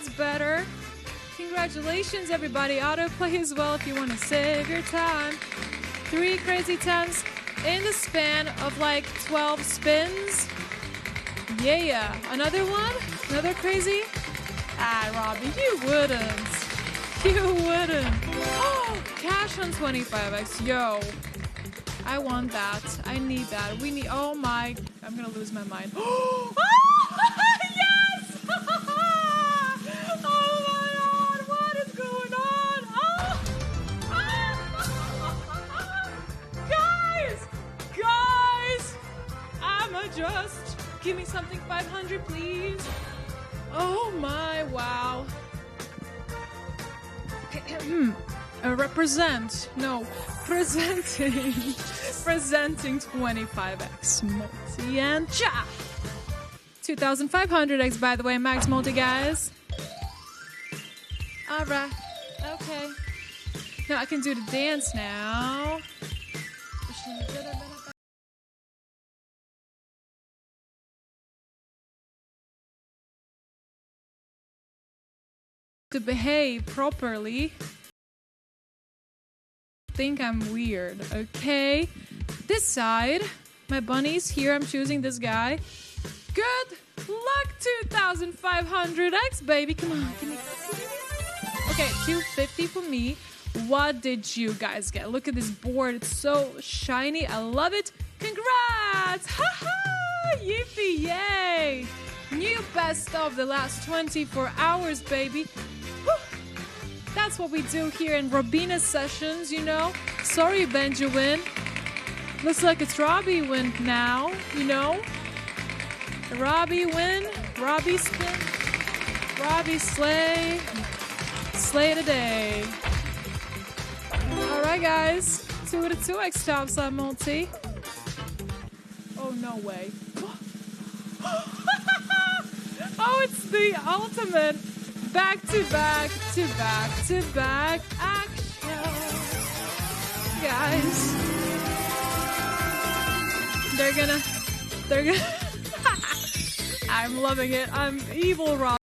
That's better. Congratulations, everybody. Autoplay as well if you want to save your time. 3 crazy times in the span of like 12 spins. Yeah. Another one? Another crazy? Ah, Robbie, you wouldn't. You wouldn't. Oh, cash on 25x. Yo. I want that. I need that. We need... Oh my... I'm gonna lose my mind. Oh, yes! Oh my god! What is going on? Oh! Guys! Guys! I'ma just... Give me something 500, please. Oh my... Wow. Represent. No. Presenting 25x multi and cha! 2,500x, by the way, max multi, guys. Alright, okay. Now I can do the dance now. To behave properly. Think I'm weird, okay? This side, my bunny's here. I'm choosing this guy. Good luck, 2,500x, baby. Come on, give me. Okay, 250 for me. What did you guys get? Look at this board. It's so shiny. I love it. Congrats! Haha! Yippee! Yay! New best of the last 24 hours, baby. Whew. That's what we do here in Robina's sessions, you know. Sorry, Benjamin. Looks like it's Robbie win now, you know. Robbie win, Robbie spin, Robbie slay, slay today. Alright, guys. 2 to 2x tops on multi. Oh, no way. Oh, it's the ultimate. Back to back to back to back action. Guys. They're gonna I'm loving it. I'm evil Rob.